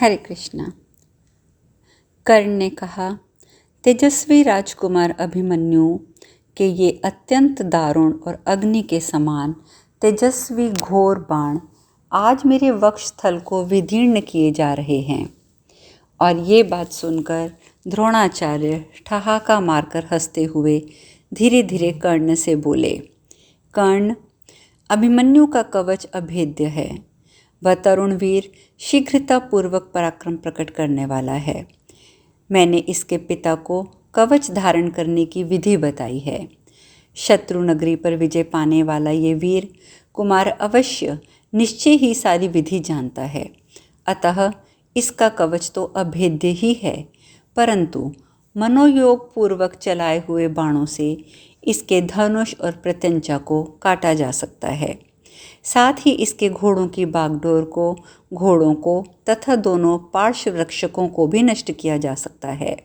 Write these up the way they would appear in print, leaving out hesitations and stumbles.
हरे कृष्णा। कर्ण ने कहा, तेजस्वी राजकुमार अभिमन्यु के ये अत्यंत दारुण और अग्नि के समान तेजस्वी घोर बाण आज मेरे वक्षस्थल को विदीर्ण किए जा रहे हैं। और ये बात सुनकर द्रोणाचार्य ठहाका मारकर हंसते हुए धीरे धीरे कर्ण से बोले, कर्ण, अभिमन्यु का कवच अभेद्य है। वह तरुण वीर शीघ्रतापूर्वक पराक्रम प्रकट करने वाला है। मैंने इसके पिता को कवच धारण करने की विधि बताई है। शत्रु नगरी पर विजय पाने वाला ये वीर कुमार अवश्य निश्चय ही सारी विधि जानता है। अतः इसका कवच तो अभेद्य ही है, परंतु मनोयोग पूर्वक चलाए हुए बाणों से इसके धनुष और प्रत्यंचा को काटा जा सकता है। साथ ही इसके घोड़ों की बागडोर को, घोड़ों को तथा दोनों पार्श्व रक्षकों को भी नष्ट किया जा सकता है।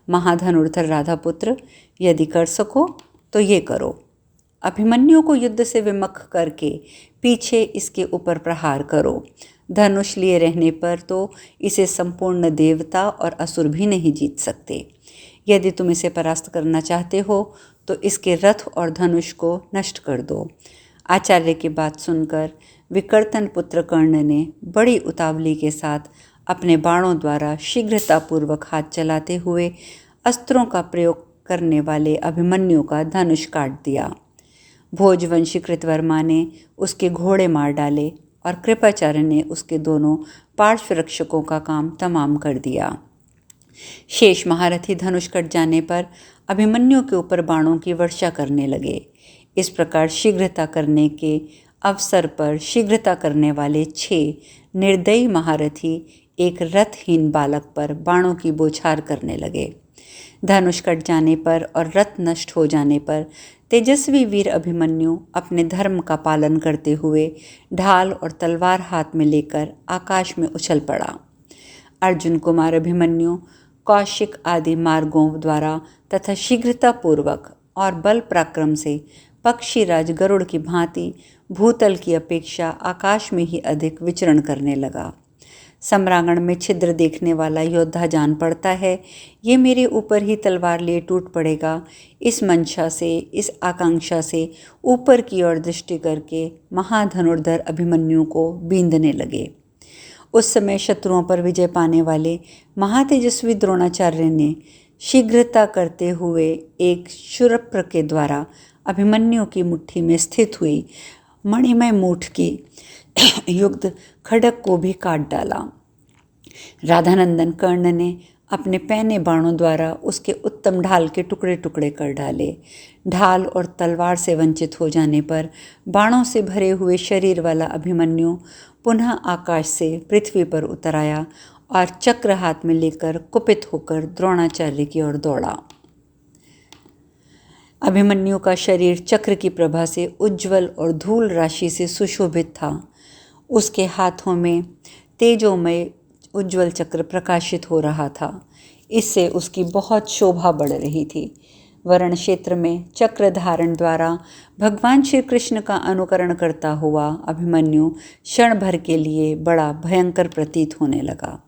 महाधनुर्धर राधापुत्र, यदि कर सको तो ये करो। अभिमन्यु को युद्ध से विमुख करके पीछे इसके ऊपर प्रहार करो। धनुष लिए रहने पर तो इसे संपूर्ण देवता और असुर भी नहीं जीत सकते। यदि तुम इसे परास्त करना चाहते हो तो इसके रथ और धनुष को नष्ट कर दो। आचार्य की बात सुनकर विकर्तन पुत्र कर्ण ने बड़ी उतावली के साथ अपने बाणों द्वारा शीघ्रतापूर्वक हाथ चलाते हुए अस्त्रों का प्रयोग करने वाले अभिमन्यु का धनुष काट दिया। भोजवंशी कृतवर्मा ने उसके घोड़े मार डाले और कृपाचार्य ने उसके दोनों पार्श्व रक्षकों का काम तमाम कर दिया। शेष महारथी धनुष कट जाने पर अभिमन्यु के ऊपर बाणों की वर्षा करने लगे। इस प्रकार शीघ्रता करने के अवसर पर शीघ्रता करने वाले 6 निर्दयी महारथी एक रथहीन बालक पर बाणों की बौछार करने लगे। धनुष कट जाने पर और रथ नष्ट हो जाने पर तेजस्वी वीर अभिमन्यु अपने धर्म का पालन करते हुए ढाल और तलवार हाथ में लेकर आकाश में उछल पड़ा। अर्जुन कुमार अभिमन्यु कौशिक आदि मार्गों द्वारा तथा शीघ्रतापूर्वक और बल पराक्रम से पक्षीराज गरुड़ की भांति भूतल की अपेक्षा आकाश में ही अधिक विचरण करने लगा। सम्रांगण में छिद्र देखने वाला योद्धा जान पड़ता है, ये मेरे ऊपर ही तलवार लिए टूट पड़ेगा। इस मंशा से, इस आकांक्षा से ऊपर की ओर दृष्टि करके महाधनुर्धर अभिमन्यु को बींधने लगे। उस समय शत्रुओं पर विजय पाने वाले महातेजस्वी द्रोणाचार्य ने शीघ्रता करते हुए एक शूरप्र के द्वारा अभिमन्यु की मुट्ठी में स्थित हुई मणिमय मूठ की युक्त खड्ग को भी काट डाला। राधानंदन कर्ण ने अपने पैने बाणों द्वारा उसके उत्तम ढाल के टुकड़े टुकड़े कर डाले। ढाल और तलवार से वंचित हो जाने पर बाणों से भरे हुए शरीर वाला अभिमन्यु पुनः आकाश से पृथ्वी पर उतर आया और चक्र हाथ में लेकर कुपित होकर द्रोणाचार्य की ओर दौड़ा। अभिमन्यु का शरीर चक्र की प्रभा से उज्ज्वल और धूल राशि से सुशोभित था। उसके हाथों में तेजोमय उज्ज्वल चक्र प्रकाशित हो रहा था। इससे उसकी बहुत शोभा बढ़ रही थी। वर्ण क्षेत्र में चक्र धारण द्वारा भगवान श्री कृष्ण का अनुकरण करता हुआ अभिमन्यु क्षण भर के लिए बड़ा भयंकर प्रतीत होने लगा।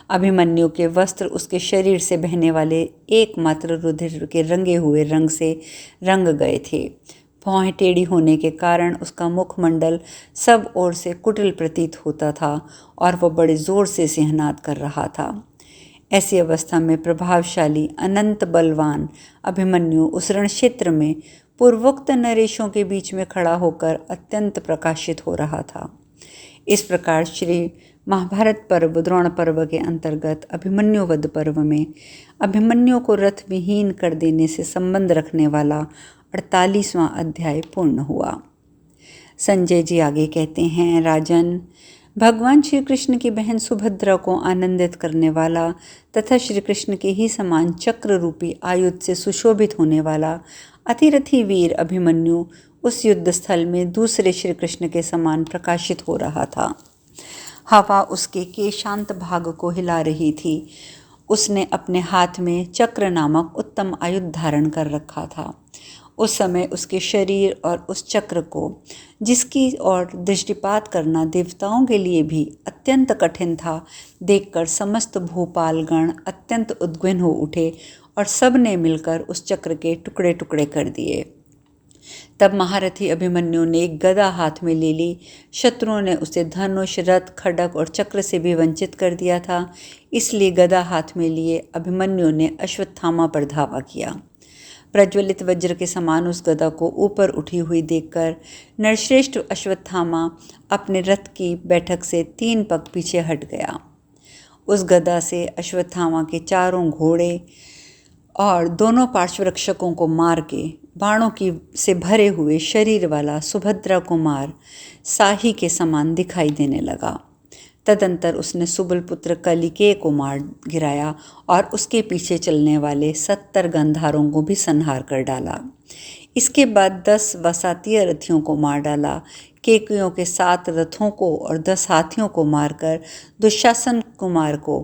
अभिमन्यु के वस्त्र उसके शरीर से बहने वाले एकमात्र रुधिर के रंगे हुए रंग से रंग गए थे। भौहें टेढ़ी होने के कारण उसका मुखमंडल सब ओर से कुटिल प्रतीत होता था और वह बड़े जोर से सिंहनाद कर रहा था। ऐसी अवस्था में प्रभावशाली अनंत बलवान अभिमन्यु उस रण क्षेत्र में पूर्वोक्त नरेशों के बीच में खड़ा होकर अत्यंत प्रकाशित हो रहा था। इस प्रकार श्री महाभारत पर्व द्रोण पर्व के अंतर्गत अभिमन्यु वध पर्व में अभिमन्यु को रथ विहीन कर देने से संबंध रखने वाला 48वां अध्याय पूर्ण हुआ। संजय जी आगे कहते हैं, राजन, भगवान श्री कृष्ण की बहन सुभद्रा को आनंदित करने वाला तथा श्री कृष्ण के ही समान चक्र रूपी आयुध से सुशोभित होने वाला अतिरथी वीर अभिमन्यु उस युद्ध स्थल में दूसरे श्री कृष्ण के समान प्रकाशित हो रहा था। हवा उसके केशांत भाग को हिला रही थी। उसने अपने हाथ में चक्र नामक उत्तम आयुध धारण कर रखा था। उस समय उसके शरीर और उस चक्र को, जिसकी ओर दृष्टिपात करना देवताओं के लिए भी अत्यंत कठिन था, देखकर समस्त भूपालगण अत्यंत उद्विग्न हो उठे और सब ने मिलकर उस चक्र के टुकड़े टुकड़े कर दिए। तब महारथी अभिमन्यु ने एक गदा हाथ में ले ली। शत्रुओं ने उसे धनुष, रथ, खड्ग और चक्र से भी वंचित कर दिया था, इसलिए गदा हाथ में लिए अभिमन्यु ने अश्वत्थामा पर धावा किया। प्रज्वलित वज्र के समान उस गदा को ऊपर उठी हुई देखकर नरश्रेष्ठ अश्वत्थामा अपने रथ की बैठक से 3 पग पीछे हट गया। उस गदा से अश्वत्थामा के चारों घोड़े और दोनों पार्श्वरक्षकों को मार के बाणों की से भरे हुए शरीर वाला सुभद्रा कुमार साही के समान दिखाई देने लगा। तदंतर उसने सुबल पुत्र कलिकेय को मार गिराया और उसके पीछे चलने वाले 70 गंधारों को भी संहार कर डाला। इसके बाद 10 वसातीय रथियों को मार डाला। केकयों के 7 रथों को और 10 हाथियों को मारकर दुशासन कुमार को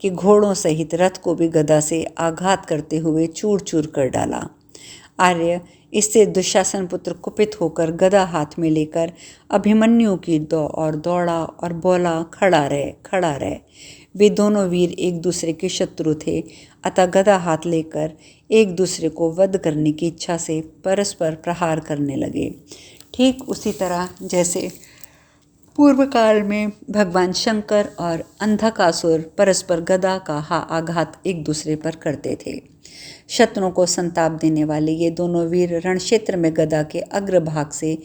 के घोड़ों सहित रथ को भी गदा से आघात करते हुए चूर चूर कर डाला। आर्य इससे दुशासन पुत्र कुपित होकर गदा हाथ में लेकर अभिमन्यु की ओर दौड़ा और बोला, खड़ा रह। वे दोनों वीर एक दूसरे के शत्रु थे, अतः गदा हाथ लेकर एक दूसरे को वध करने की इच्छा से परस्पर प्रहार करने लगे। ठीक उसी तरह जैसे पूर्व काल में भगवान शंकर और अंधकासुर परस्पर गदा का आघात एक दूसरे पर करते थे। शत्रुओं को संताप देने वाले ये दोनों वीर रणक्षेत्र में गदा के अग्रभाग से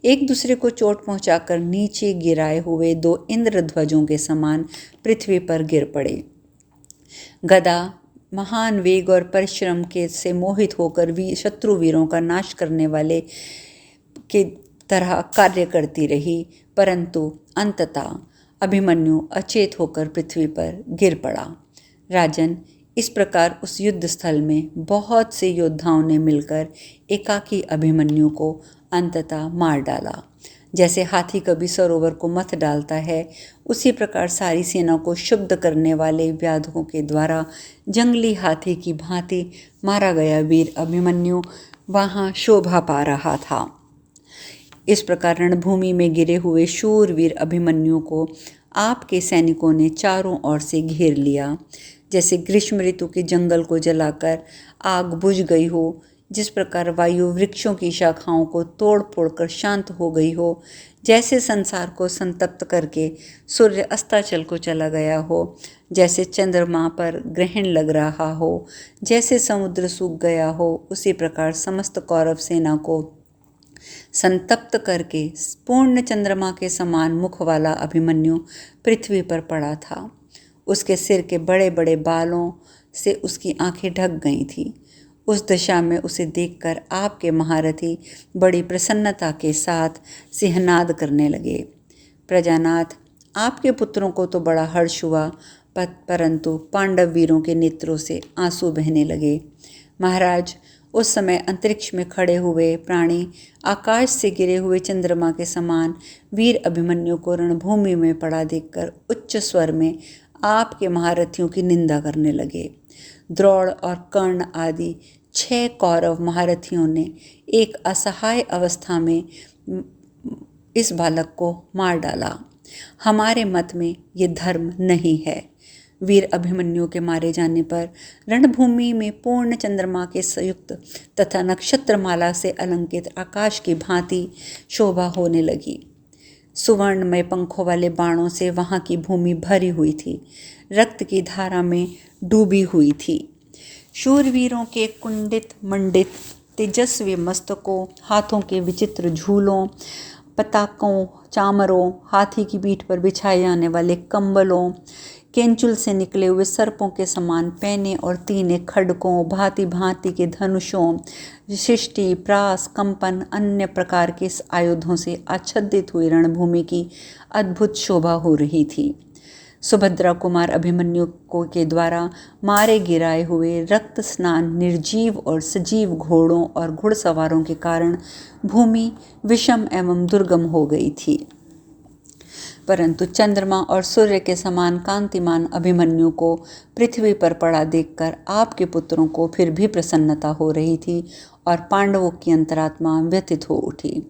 एक दूसरे को चोट पहुंचाकर नीचे गिराए हुए 2 इंद्रध्वजों के समान पृथ्वी पर गिर पड़े। गदा महान वेग और परिश्रम के से मोहित होकर शत्रु वीरों का नाश करने वाले के तरह कार्य करती रही, परंतु अंततः अभिमन्यु अचेत होकर पृथ्वी पर गिर पड़ा। राजन, इस प्रकार उस युद्ध स्थल में बहुत से योद्धाओं ने मिलकर एकाकी अभिमन्यु को अंततः मार डाला। जैसे हाथी कभी सरोवर को मथ डालता है, उसी प्रकार सारी सेना को शुद्ध करने वाले व्याधों के द्वारा जंगली हाथी की भांति मारा गया वीर अभिमन्यु वहाँ शोभा पा रहा था। इस प्रकार रणभूमि में गिरे हुए शूरवीर अभिमन्यु को आपके सैनिकों ने चारों ओर से घेर लिया। जैसे ग्रीष्म ऋतु के जंगल को जलाकर आग बुझ गई हो, जिस प्रकार वायु वृक्षों की शाखाओं को तोड़ फोड़ कर शांत हो गई हो, जैसे संसार को संतप्त करके सूर्य अस्ताचल को चला गया हो, जैसे चंद्रमा पर ग्रहण लग रहा हो, जैसे समुद्र सूख गया हो, उसी प्रकार समस्त कौरव सेना को संतप्त करके पूर्ण चंद्रमा के समान मुख वाला अभिमन्यु पृथ्वी पर पड़ा था। उसके सिर के बड़े बड़े बालों से उसकी आंखें ढक गई थीं। उस दशा में उसे देखकर आपके महारथी बड़ी प्रसन्नता के साथ सिंहनाद करने लगे। प्रजानाथ, आपके पुत्रों को तो बड़ा हर्ष हुआ, परंतु पांडव वीरों के नेत्रों से आंसू बहने लगे। महाराज, उस समय अंतरिक्ष में खड़े हुए प्राणी आकाश से गिरे हुए चंद्रमा के समान वीर अभिमन्यु को रणभूमि में पड़ा देखकर उच्च स्वर में आपके महारथियों की निंदा करने लगे। द्रोण और कर्ण आदि 6 कौरव महारथियों ने एक असहाय अवस्था में इस बालक को मार डाला। हमारे मत में ये धर्म नहीं है। वीर अभिमन्यु के मारे जाने पर रणभूमि में पूर्ण चंद्रमा के संयुक्त तथा नक्षत्रमाला से अलंकृत आकाश की भांति शोभा होने लगी। सुवर्णमय पंखों वाले बाणों से वहाँ की भूमि भरी हुई थी, रक्त की धारा में डूबी हुई थी। शूरवीरों के कुंडित मंडित तेजस्वी मस्तकों, हाथों के विचित्र झूलों, पताकों, चामरों, हाथी की पीठ पर बिछाए जाने वाले कंबलों, केंचुल से निकले हुए सर्पों के समान पैने और तीने खड्गों, भांति भांति के धनुषों, शिष्टि, प्रास, कंपन, अन्य प्रकार के आयुधों से आच्छादित हुई रणभूमि की अद्भुत शोभा हो रही थी। सुभद्रा कुमार अभिमन्यु को के द्वारा मारे गिराए हुए रक्त स्नान निर्जीव और सजीव घोड़ों और घुड़सवारों के कारण भूमि विषम एवं दुर्गम हो गई थी। परंतु चंद्रमा और सूर्य के समान कांतिमान अभिमन्यु को पृथ्वी पर पड़ा देखकर आपके पुत्रों को फिर भी प्रसन्नता हो रही थी और पांडवों की अंतरात्मा व्यथित हो उठी।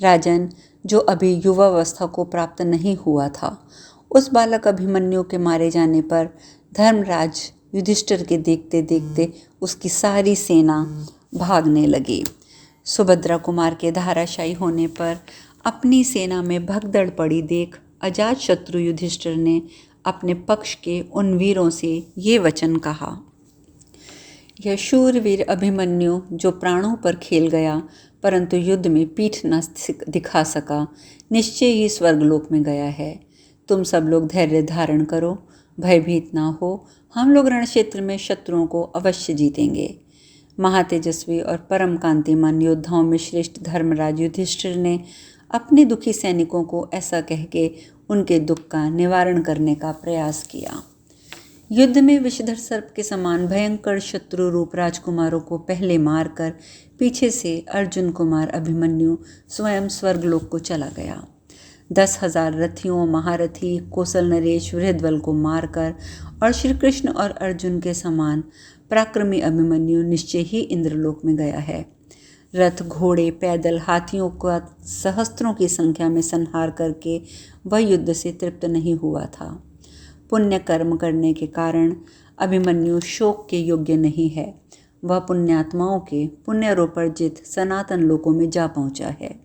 राजन, जो अभी युवावस्था को प्राप्त नहीं हुआ था, उस बालक अभिमन्यु के मारे जाने पर धर्मराज युधिष्ठिर के देखते देखते उसकी सारी सेना भागने लगी। सुभद्रा कुमार के धराशायी होने पर अपनी सेना में भगदड़ पड़ी देख अजात शत्रु युधिष्ठिर ने अपने पक्ष के उन वीरों से ये वचन कहा। यह शूरवीर अभिमन्यु जो प्राणों पर खेल गया परंतु युद्ध में पीठ न दिखा सका, निश्चय ही स्वर्गलोक में गया है। तुम सब लोग धैर्य धारण करो, भयभीत ना हो। हम लोग रणक्षेत्र में शत्रुओं को अवश्य जीतेंगे। महातेजस्वी और परम कांतिमान योद्धाओं में श्रेष्ठ धर्मराज युधिष्ठिर ने अपने दुखी सैनिकों को ऐसा कह के उनके दुख का निवारण करने का प्रयास किया। युद्ध में विषधर सर्प के समान भयंकर शत्रु रूप राजकुमारों को पहले मारकर पीछे से अर्जुन कुमार अभिमन्यु स्वयं स्वर्गलोक को चला गया। 10,000 रथियों, महारथी, कौशल नरेश, वृहद्वल को मारकर और श्री कृष्ण और अर्जुन के समान पराक्रमी अभिमन्यु निश्चय ही इंद्रलोक में गया है। रथ, घोड़े, पैदल, हाथियों का सहस्त्रों की संख्या में संहार करके वह युद्ध से तृप्त नहीं हुआ था। पुण्य कर्म करने के कारण अभिमन्यु शोक के योग्य नहीं है। वह पुण्यात्माओं के पुण्यरोपर्जित सनातन लोकों में जा पहुंचा है।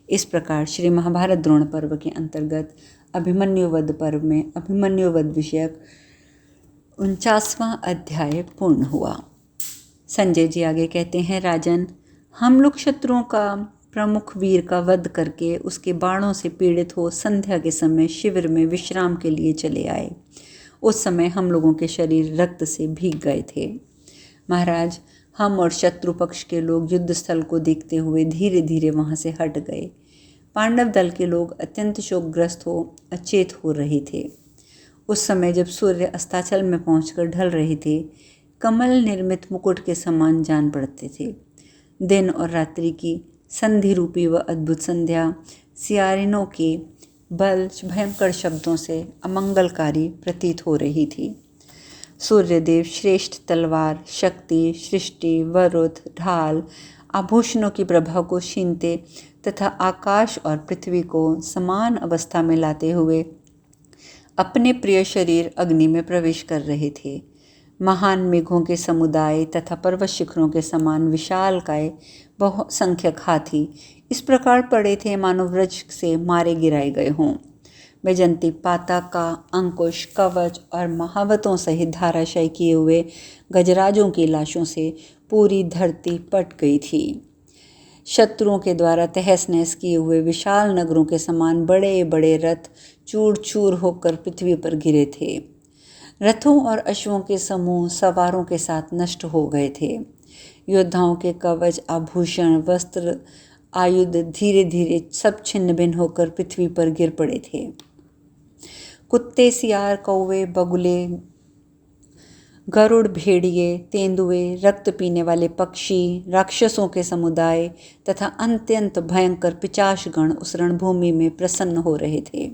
इस प्रकार श्री महाभारत द्रोण पर्व के अंतर्गत अभिमन्यु वध पर्व में अभिमन्यु वध विषयक 49वां अध्याय पूर्ण हुआ। संजय जी आगे कहते हैं, राजन, हम लोग शत्रुओं का प्रमुख वीर का वध करके उसके बाणों से पीड़ित हो संध्या के समय शिविर में विश्राम के लिए चले आए। उस समय हम लोगों के शरीर रक्त से भीग गए थे। महाराज, हम और शत्रु पक्ष के लोग युद्ध स्थल को देखते हुए धीरे धीरे वहां से हट गए। पांडव दल के लोग अत्यंत शोकग्रस्त हो अचेत हो रहे थे। उस समय जब सूर्य अस्ताचल में पहुंचकर ढल रहे थे, कमल निर्मित मुकुट के समान जान पड़ते थे। दिन और रात्रि की संधि रूपी व अद्भुत संध्या सियारिनों के बल भयंकर शब्दों से अमंगलकारी प्रतीत हो रही थी। सूर्यदेव श्रेष्ठ तलवार, शक्ति, सृष्टि, वरुथ, ढाल, आभूषणों की प्रभा को छीनते तथा आकाश और पृथ्वी को समान अवस्था में लाते हुए अपने प्रिय शरीर अग्नि में प्रवेश कर रहे थे। महान मेघों के समुदाय तथा पर्वत शिखरों के समान विशालकाय बहुसंख्यक हाथी इस प्रकार पड़े थे मानो वृक्ष से मारे गिराए गए हों। वैजंती पाताका, अंकुश, कवच और महावतों सहित धाराशायी किए हुए गजराजों की लाशों से पूरी धरती पट गई थी। शत्रुओं के द्वारा तहस नहस किए हुए विशाल नगरों के समान बड़े बड़े रथ चूर चूर होकर पृथ्वी पर गिरे थे। रथों और अश्वों के समूह सवारों के साथ नष्ट हो गए थे। योद्धाओं के कवच, आभूषण, वस्त्र, आयुध धीरे धीरे सब छिन्न भिन्न होकर पृथ्वी पर गिर पड़े थे। कुत्ते, सियार, कौवे, बगुले, गरुड़, भेड़िए, तेंदुए, रक्त पीने वाले पक्षी, राक्षसों के समुदाय तथा अत्यंत भयंकर पिशाचगण उस रणभूमि में प्रसन्न हो रहे थे।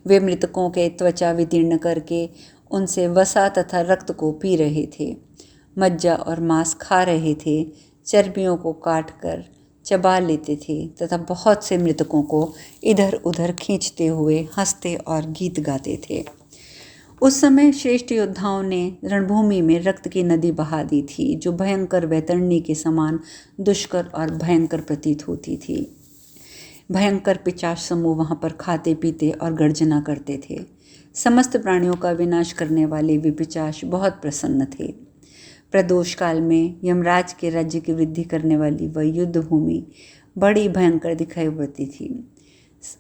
वे मृतकों के त्वचा विदीर्ण करके उनसे वसा तथा रक्त को पी रहे थे, मज्जा और मांस खा रहे थे, चर्बियों को काट कर चबा लेते थे तथा बहुत से मृतकों को इधर उधर खींचते हुए हंसते और गीत गाते थे। उस समय श्रेष्ठ योद्धाओं ने रणभूमि में रक्त की नदी बहा दी थी, जो भयंकर वैतरणी के समान दुष्कर और भयंकर प्रतीत होती थी। भयंकर पिशाच समूह वहाँ पर खाते पीते और गर्जना करते थे। समस्त प्राणियों का विनाश करने वाले वे पिशाच बहुत प्रसन्न थे। प्रदोष काल में यमराज के राज्य की वृद्धि करने वाली वह युद्ध भूमि बड़ी भयंकर दिखाई पड़ती थी।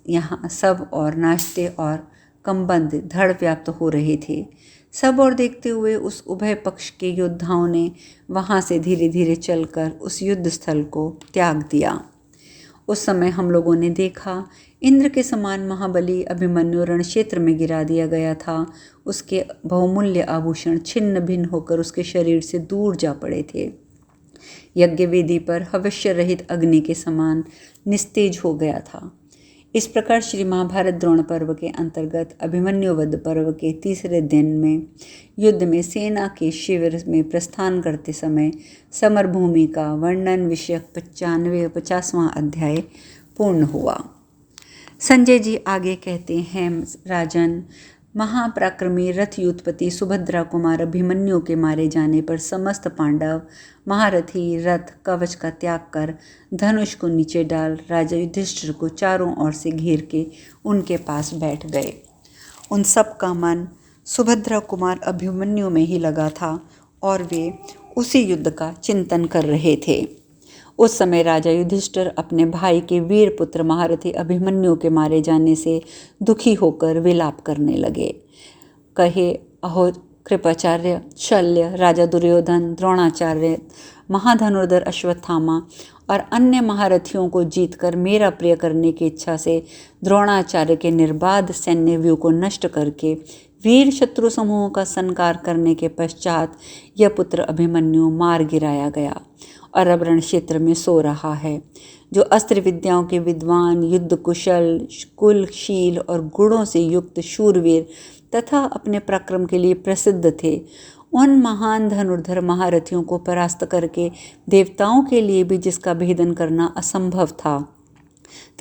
यहाँ सब और नाचते और कंबंद धड़ व्याप्त हो रहे थे। सब और देखते हुए उस उभय पक्ष के योद्धाओं ने वहाँ से धीरे धीरे चलकर उस युद्ध स्थल को त्याग दिया। उस समय हम लोगों ने देखा, इंद्र के समान महाबली अभिमन्यु रण क्षेत्र में गिरा दिया गया था। उसके बहुमूल्य आभूषण छिन्न भिन्न होकर उसके शरीर से दूर जा पड़े थे। यज्ञ वेदी पर हविष्य रहित अग्नि के समान निस्तेज हो गया था। इस प्रकार श्री महाभारत द्रोण पर्व के अंतर्गत अभिमन्यु वध पर्व के तीसरे दिन में युद्ध में सेना के शिविर में प्रस्थान करते समय समरभूमि का वर्णन विषयक 95 और 50वां अध्याय पूर्ण हुआ। संजय जी आगे कहते हैं, राजन, महापराक्रमी रथ युद्धपति सुभद्रा कुमार अभिमन्यु के मारे जाने पर समस्त पांडव महारथी रथ कवच का त्याग कर धनुष को नीचे डाल राजा युधिष्ठिर को चारों ओर से घेर के उनके पास बैठ गए। उन सब का मन सुभद्रा कुमार अभिमन्यु में ही लगा था और वे उसी युद्ध का चिंतन कर रहे थे। उस समय राजा युधिष्ठिर अपने भाई के वीर पुत्र महारथी अभिमन्यु के मारे जाने से दुखी होकर विलाप करने लगे। कहे, अहो कृपाचार्य, शल्य, राजा दुर्योधन, द्रोणाचार्य, महाधनुर्धर अश्वत्थामा और अन्य महारथियों को जीतकर मेरा प्रिय करने की इच्छा से द्रोणाचार्य के निर्बाध सैन्य व्यू को नष्ट करके वीर शत्रु समूहों का संहार करने के पश्चात यह पुत्र अभिमन्यु मार गिराया गया और अब रण क्षेत्र में सो रहा है। जो अस्त्र विद्याओं के विद्वान, युद्ध कुशल, कुलशील और गुणों से युक्त शूरवीर तथा अपने पराक्रम के लिए प्रसिद्ध थे, उन महान धनुर्धर महारथियों को परास्त करके देवताओं के लिए भी जिसका भेदन करना असंभव था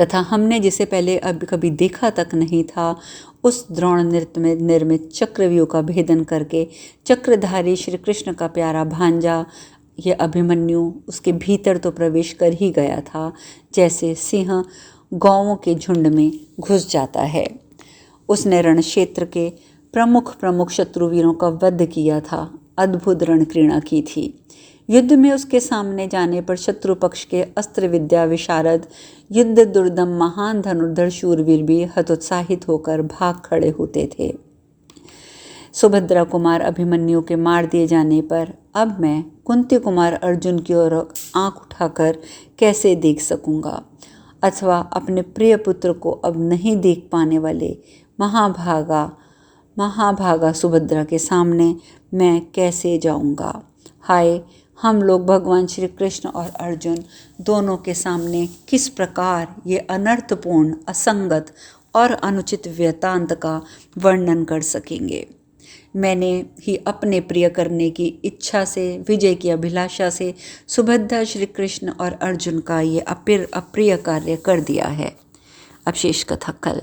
तथा हमने जिसे पहले अब कभी देखा तक नहीं था, उस द्रोण नृत्य में निर्मित चक्रव्यूह का भेदन करके चक्रधारी श्री कृष्ण का प्यारा भांजा यह अभिमन्यु उसके भीतर तो प्रवेश कर ही गया था, जैसे सिंह गौओं के झुंड में घुस जाता है। उसने रण क्षेत्र के प्रमुख शत्रुवीरों का वध किया था, अद्भुत रणक्रीड़ा की थी। युद्ध में उसके सामने जाने पर शत्रु पक्ष के अस्त्र विद्या विशारद युद्ध दुर्दम महान धनुर्धर शूरवीर भी हतोत्साहित होकर भाग खड़े होते थे। सुभद्रा कुमार अभिमन्यु के मार दिए जाने पर अब मैं कुंती कुमार अर्जुन की ओर आंख उठाकर कैसे देख सकूंगा, अथवा अपने प्रिय पुत्र को अब नहीं देख पाने वाले महाभागा सुभद्रा के सामने मैं कैसे जाऊंगा। हाय, हम लोग भगवान श्री कृष्ण और अर्जुन दोनों के सामने किस प्रकार ये अनर्थपूर्ण, असंगत और अनुचित वृत्तांत का वर्णन कर सकेंगे। मैंने ही अपने प्रिय करने की इच्छा से, विजय की अभिलाषा से सुभद्रा, श्री कृष्ण और अर्जुन का ये अप्रिय कार्य कर दिया है। अब शेष कथा कल।